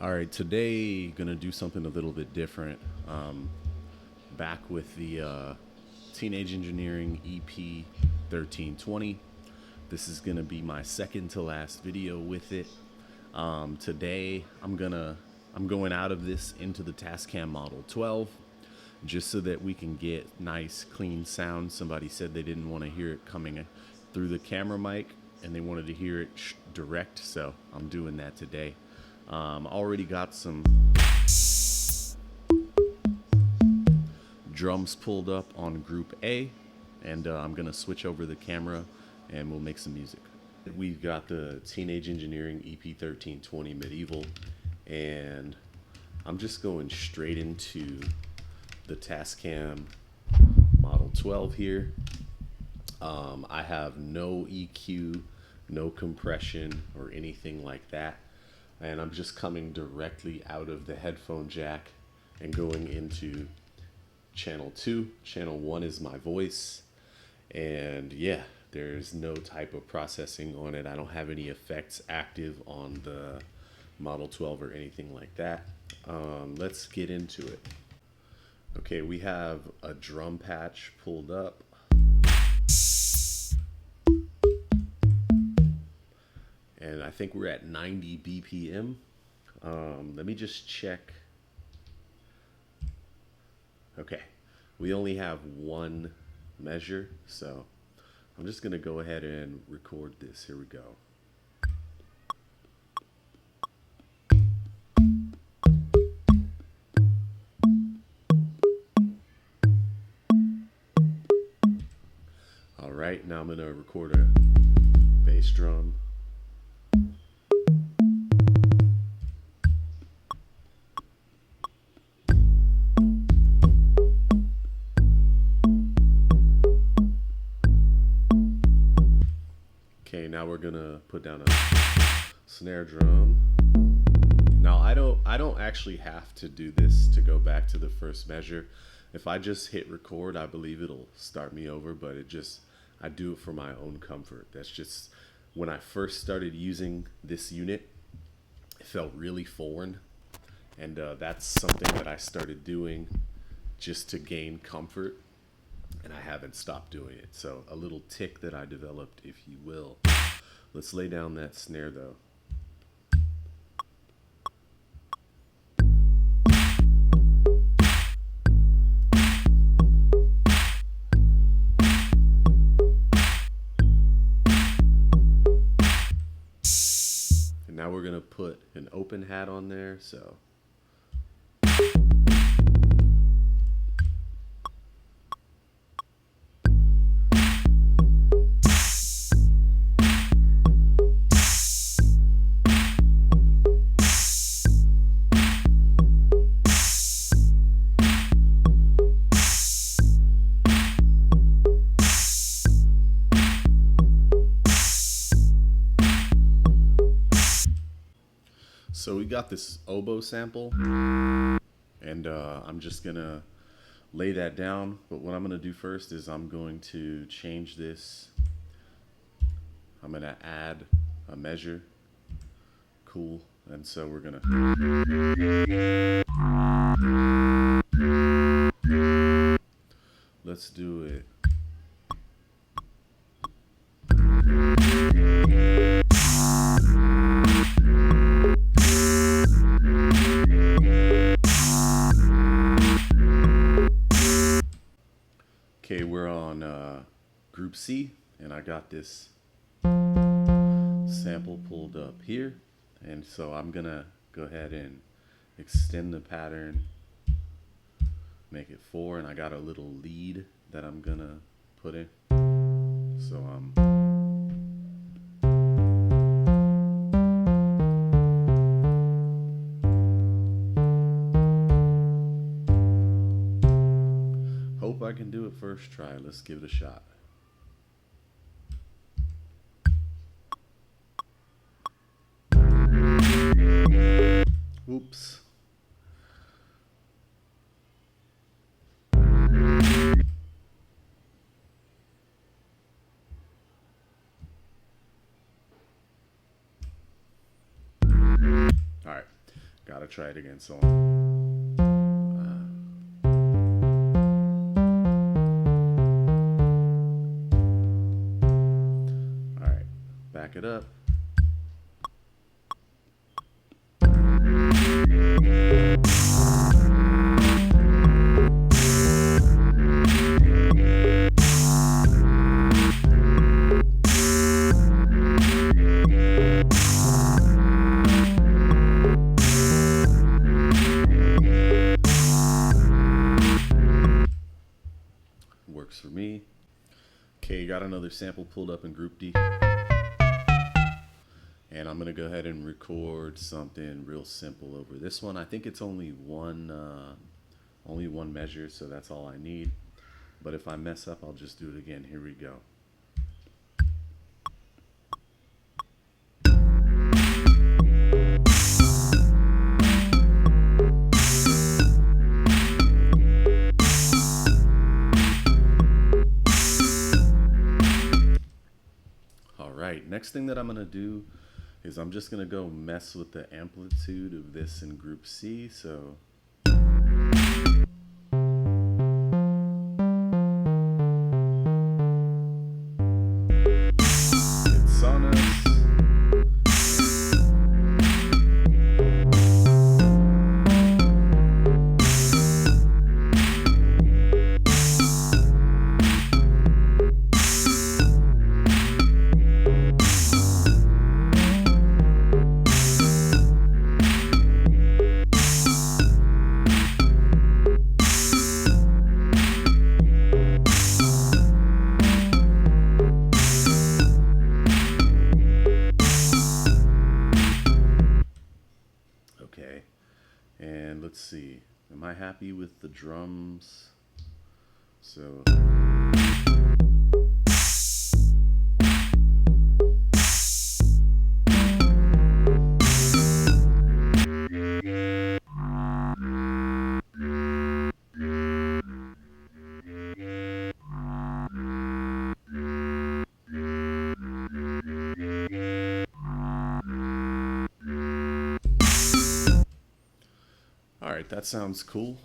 All right, today gonna do something a little bit different. Back with the Teenage Engineering EP-1320. This is gonna be my second to last video with it. Today I'm going out of this into the Tascam Model 12, just so that we can get nice clean sound. Somebody said they didn't want to hear it coming through the camera mic and they wanted to hear it direct, so I'm doing that today. Already got some drums pulled up on group A, and I'm gonna switch over the camera and we'll make some music. We've got the Teenage Engineering EP-1320 Medieval, and I'm just going straight into the Tascam Model 12 here. I have no EQ, no compression or anything like that. And I'm just coming directly out of the headphone jack and going into channel 2. Channel 1 is my voice. And yeah, there's no type of processing on it. I don't have any effects active on the Model 12 or anything like that. Let's get into it. Okay, we have a drum patch pulled up. And I think we're at 90 BPM. Let me just check. Okay, we only have one measure, so I'm just gonna go ahead and record this. Here we go. All right, now I'm gonna record a bass drum. Okay, now we're gonna put down a snare drum. Now I don't actually have to do this to go back to the first measure. If I just hit record, I believe it'll start me over, but I do it for my own comfort. That's just, when I first started using this unit, it felt really foreign, and that's something that I started doing just to gain comfort, and I haven't stopped doing it. So a little tick that I developed, if you will. Let's lay down that snare though. And now we're gonna put an open hat on there, so. So we got this oboe sample, and I'm just gonna lay that down. But what I'm gonna do first is I'm going to change this. I'm gonna add a measure. Cool. And so we're gonna. Let's do it. Okay, we're on group C, and I got this sample pulled up here, and so I'm gonna go ahead and extend the pattern, make it 4, and I got a little lead that I'm gonna put in. So hope I can do it first try. Let's give it a shot. Oops. gotta try it again. So all right, back it up. Works for me. Okay, got another sample pulled up in Group D. And I'm gonna go ahead and record something real simple over this one. I think it's only one measure, so that's all I need. But if I mess up, I'll just do it again. Here we go. Next thing that I'm going to do is I'm just going to go mess with the amplitude of this in Group C. So it's on us. Okay, and let's see, am I happy with the drums? So all right, that sounds cool.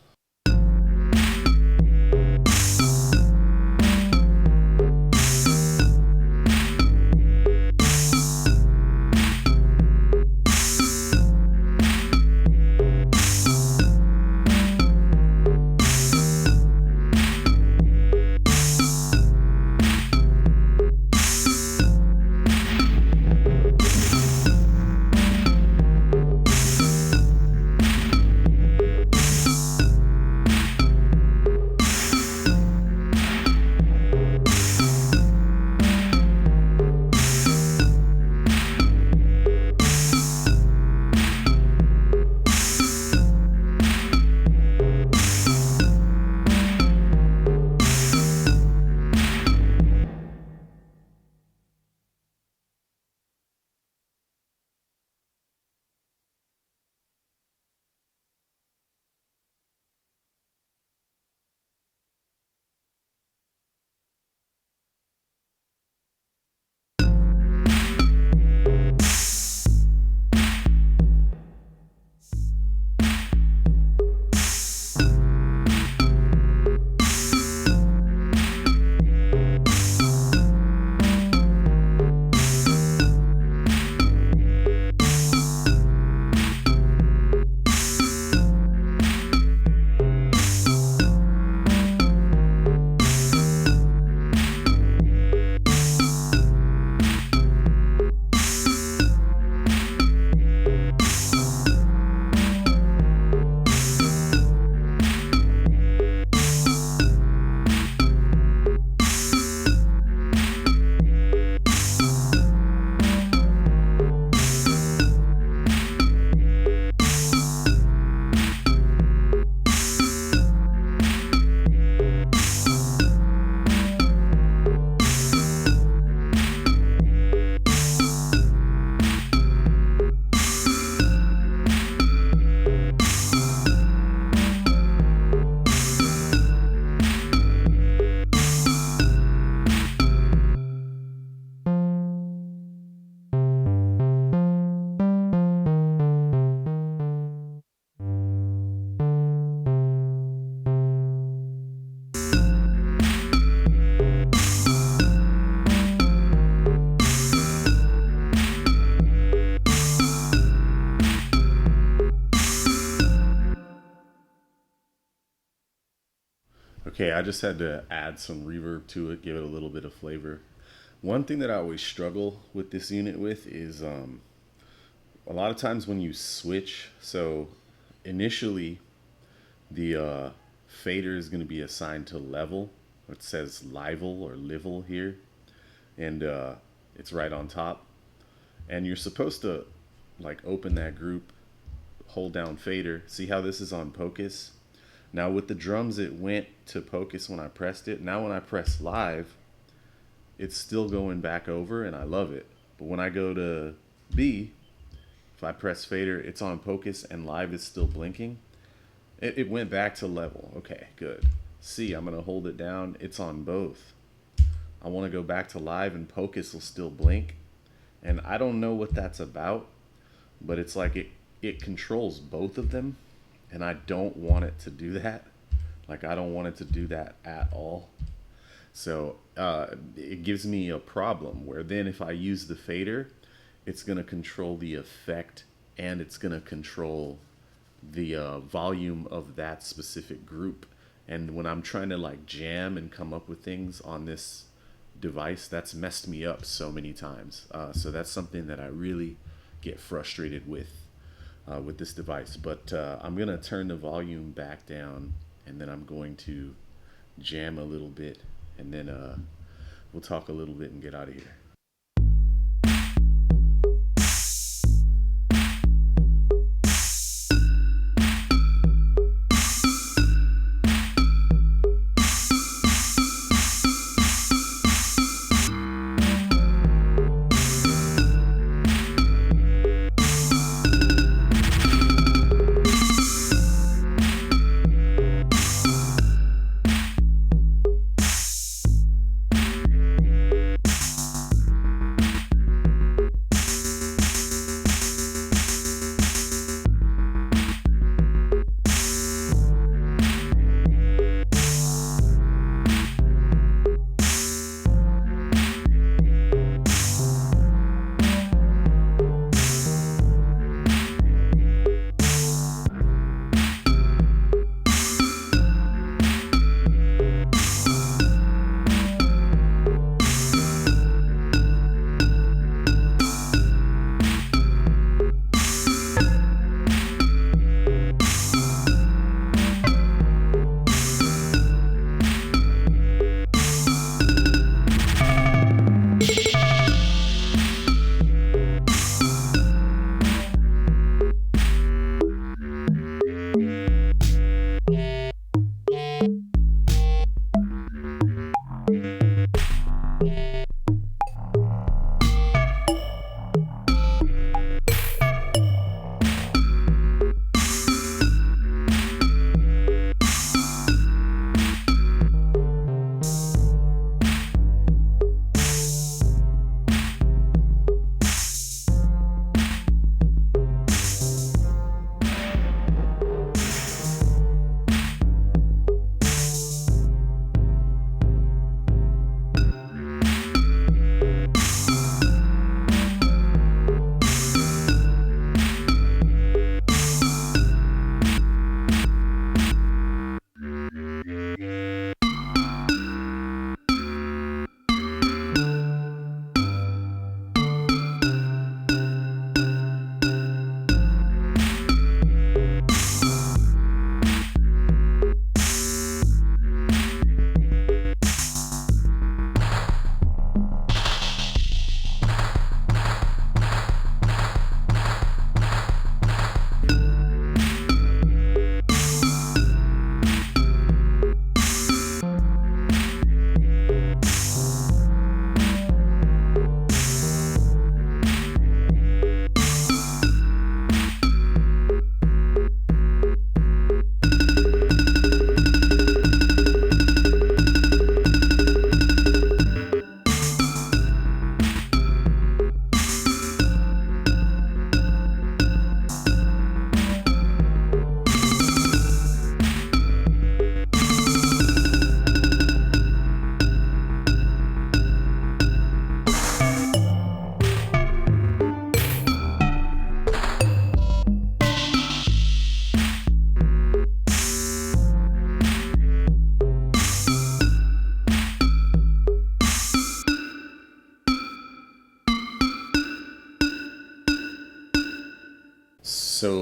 Okay, I just had to add some reverb to it, give it a little bit of flavor. One thing that I always struggle with this unit with is a lot of times when you switch, so initially the fader is going to be assigned to level. It says level or level here, and it's right on top. And you're supposed to like open that group, hold down fader. See how this is on Pocus? Now with the drums, it went to Pocus when I pressed it. Now when I press live, it's still going back over, and I love it. But when I go to B, if I press fader, it's on Pocus and live is still blinking. It went back to level. Okay, good. C, I'm gonna hold it down. It's on both. I wanna go back to live and Pocus will still blink. And I don't know what that's about, but it's like it controls both of them. And I don't want it to do that. Like, I don't want it to do that at all. So it gives me a problem where then if I use the fader, it's going to control the effect and it's going to control the volume of that specific group. And when I'm trying to like jam and come up with things on this device, that's messed me up so many times. So that's something that I really get frustrated with this device. But I'm going to turn the volume back down, and then I'm going to jam a little bit, and then we'll talk a little bit and get out of here.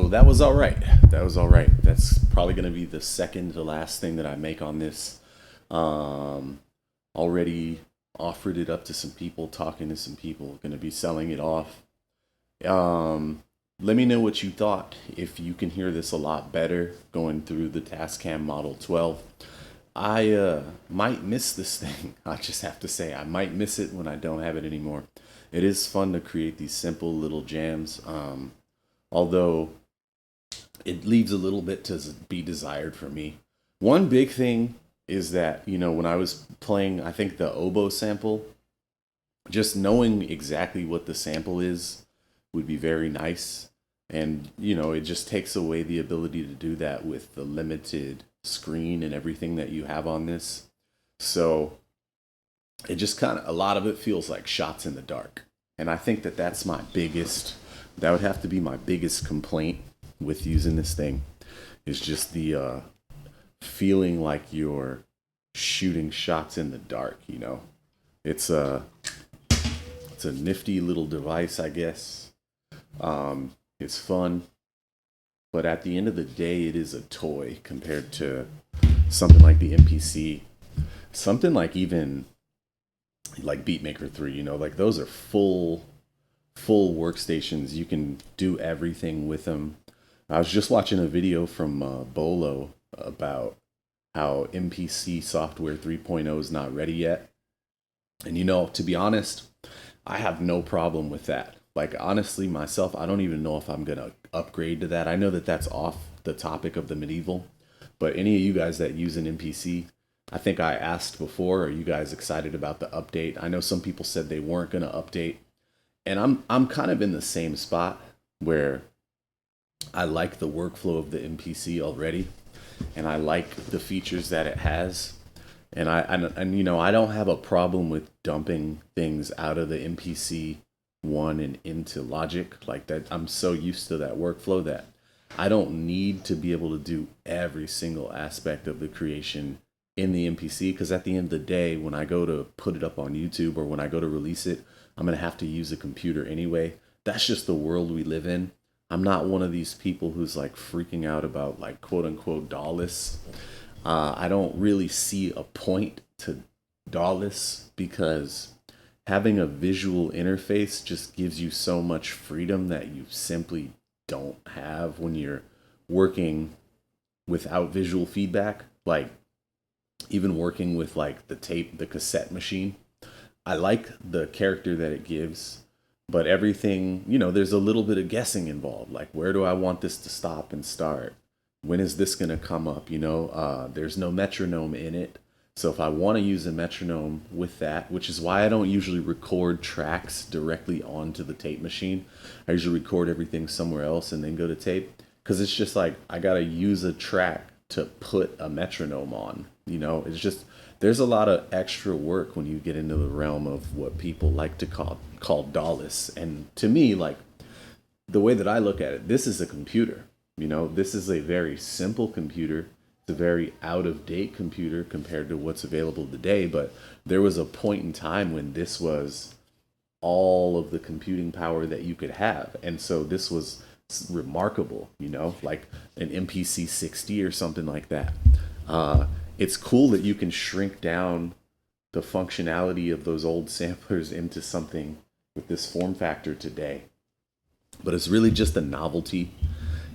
So that was all right. That was all right. That's probably going to be the second to last thing that I make on this. Already offered it up to some people, talking to some people, going to be selling it off. Let me know what you thought. If you can hear this a lot better going through the Tascam Model 12. I might miss this thing. I just have to say, I might miss it when I don't have it anymore. It is fun to create these simple little jams, although it leaves a little bit to be desired for me. One big thing is that, you know, when I was playing, I think the oboe sample, just knowing exactly what the sample is would be very nice. And, you know, it just takes away the ability to do that with the limited screen and everything that you have on this. So it just kind of, a lot of it feels like shots in the dark. And I think that that's my biggest, that would have to be my biggest complaint with using this thing, is just the feeling like you're shooting shots in the dark, you know. It's a nifty little device, I guess. It's fun, but at the end of the day, it is a toy compared to something like the MPC, something like even like Beatmaker 3, you know, like those are full workstations. You can do everything with them. I was just watching a video from Bolo about how MPC software 3.0 is not ready yet. And, you know, to be honest, I have no problem with that. Like, honestly, myself, I don't even know if I'm going to upgrade to that. I know that that's off the topic of the medieval, but any of you guys that use an MPC, I think I asked before, are you guys excited about the update? I know some people said they weren't going to update, and I'm kind of in the same spot where I like the workflow of the MPC already, and I like the features that it has. And you know, I don't have a problem with dumping things out of the MPC One and into Logic like that. I'm so used to that workflow that I don't need to be able to do every single aspect of the creation in the MPC, because at the end of the day, when I go to put it up on YouTube or when I go to release it, I'm going to have to use a computer anyway. That's just the world we live in. I'm not one of these people who's like freaking out about like quote unquote DAWless. I don't really see a point to DAWless, because having a visual interface just gives you so much freedom that you simply don't have when you're working without visual feedback. Like even working with like the cassette machine, I like the character that it gives, but everything, you know, there's a little bit of guessing involved. Like, where do I want this to stop and start? When is this going to come up? You know, there's no metronome in it. So if I want to use a metronome with that, which is why I don't usually record tracks directly onto the tape machine. I usually record everything somewhere else and then go to tape, because it's just like I got to use a track to put a metronome on. You know, it's just, there's a lot of extra work when you get into the realm of what people like to call DAWless. And to me, like, the way that I look at it, this is a computer. You know, this is a very simple computer. It's a very out-of-date computer compared to what's available today. But there was a point in time when this was all of the computing power that you could have. And so this was remarkable, you know, like an MPC 60 or something like that. It's cool that you can shrink down the functionality of those old samplers into something with this form factor today. But it's really just a novelty.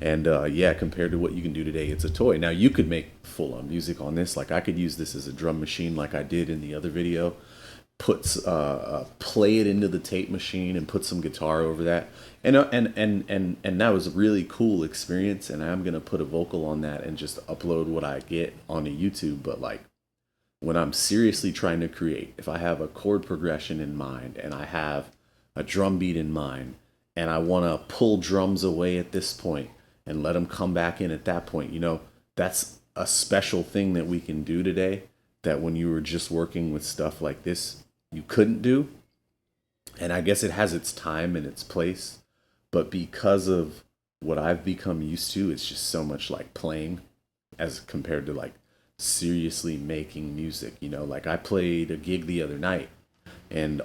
And yeah, compared to what you can do today, it's a toy. Now, you could make full-on music on this. Like, I could use this as a drum machine like I did in the other video. Play it into the tape machine and put some guitar over that. And that was a really cool experience. And I'm going to put a vocal on that and just upload what I get onto YouTube. But, like, when I'm seriously trying to create, if I have a chord progression in mind and I have a drum beat in mind and I want to pull drums away at this point and let them come back in at that point, you know, that's a special thing that we can do today that when you were just working with stuff like this, you couldn't do. And I guess it has its time and its place, but because of what I've become used to, it's just so much like playing as compared to like seriously making music. You know, like I played a gig the other night and,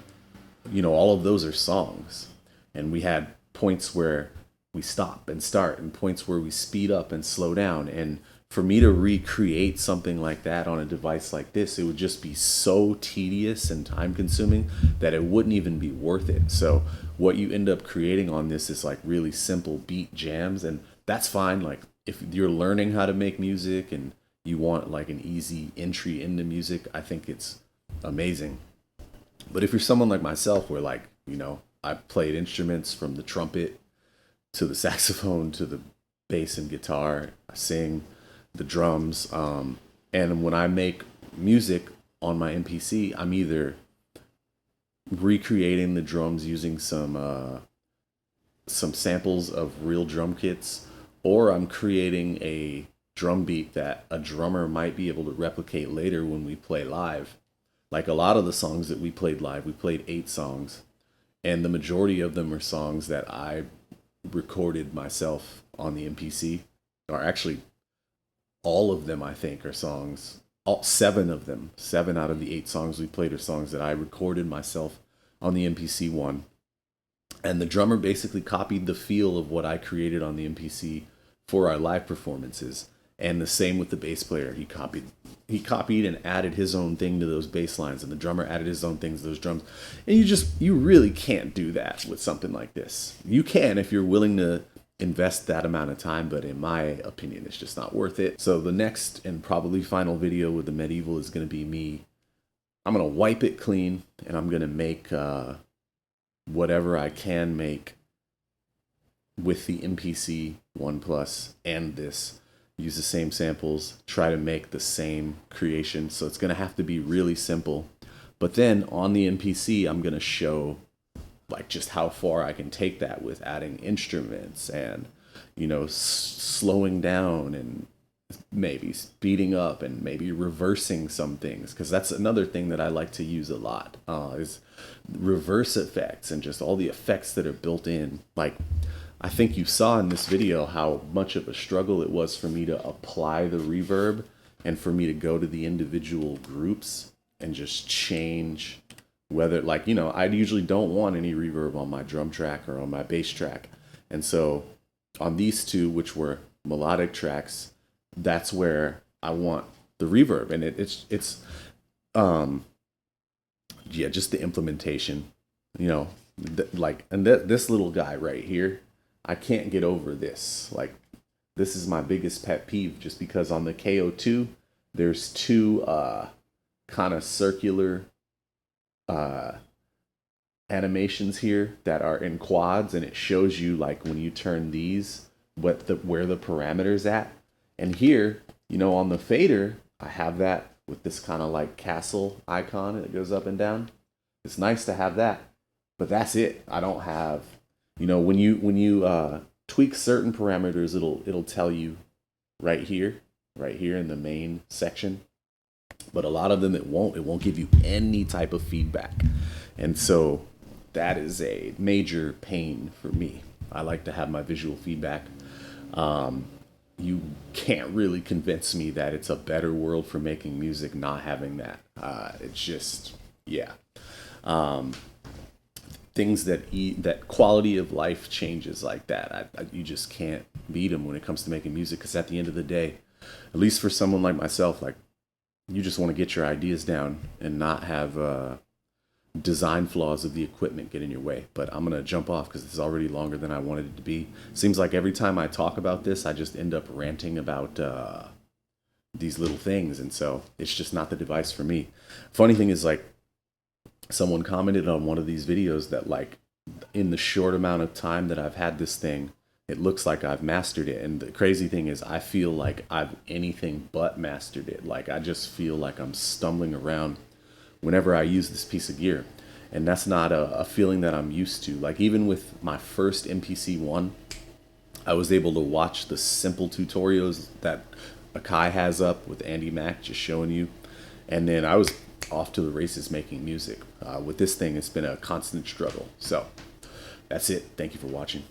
you know, all of those are songs. And we had points where we stop and start, and points where we speed up and slow down. And for me to recreate something like that on a device like this, it would just be so tedious and time consuming that it wouldn't even be worth it. So what you end up creating on this is like really simple beat jams, and that's fine. Like if you're learning how to make music and you want like an easy entry into music, I think it's amazing. But if you're someone like myself where like, I played instruments from the trumpet to the saxophone to the bass and guitar, I sing the drums, and when I make music on my MPC, I'm either recreating the drums using some samples of real drum kits, or I'm creating a drum beat that a drummer might be able to replicate later when we play live. Like a lot of the songs that we played live, we played 8 songs, and the majority of them are songs that I recorded myself on the MPC, or actually all of them I think are songs, all 7 of them, 7 out of the 8 songs we played are songs that I recorded myself on the MPC One. And the drummer basically copied the feel of what I created on the MPC for our live performances. And the same with the bass player. He copied and added his own thing to those bass lines, and the drummer added his own things to those drums. And you really can't do that with something like this. You can if you're willing to invest that amount of time, but in my opinion, it's just not worth it. So the next and probably final video with the Medieval is going to be me. I'm going to wipe it clean, and I'm going to make whatever I can make with the MPC One Plus and this. Use the same samples, try to make the same creation. So it's going to have to be really simple. But then on the MPC, I'm going to show like just how far I can take that with adding instruments and, slowing down and maybe speeding up and maybe reversing some things. Because that's another thing that I like to use a lot is reverse effects and just all the effects that are built in. Like, I think you saw in this video how much of a struggle it was for me to apply the reverb and for me to go to the individual groups and just change whether, like, I usually don't want any reverb on my drum track or on my bass track. And so on these two, which were melodic tracks, that's where I want the reverb. And it's just the implementation, this little guy right here, I can't get over this. Like, this is my biggest pet peeve, just because on the KO2, there's 2 kind of circular animations here that are in quads, and it shows you like when you turn these where the parameters at. And here, on the fader, I have that with this kind of like castle icon, and it goes up and down. It's nice to have that, but that's it. I don't have, when you tweak certain parameters, it'll tell you right here in the main section. But a lot of them it won't give you any type of feedback. And so that is a major pain for me. I like to have my visual feedback. You can't really convince me that it's a better world for making music not having that. It's just, yeah. Things that quality of life changes like that. You just can't beat them when it comes to making music, because at the end of the day, at least for someone like myself, like, you just want to get your ideas down and not have design flaws of the equipment get in your way. But I'm going to jump off because this is already longer than I wanted it to be. Seems like every time I talk about this, I just end up ranting about these little things. And so it's just not the device for me. Funny thing is, like, someone commented on one of these videos that, like, in the short amount of time that I've had this thing, it looks like I've mastered it. And the crazy thing is, I feel like I've anything but mastered it. Like, I just feel like I'm stumbling around whenever I use this piece of gear. And that's not a feeling that I'm used to. Like, even with my first MPC One, I was able to watch the simple tutorials that Akai has up with Andy Mack just showing you. And then I was off to the races making music. With this thing, it's been a constant struggle. So that's it. Thank you for watching.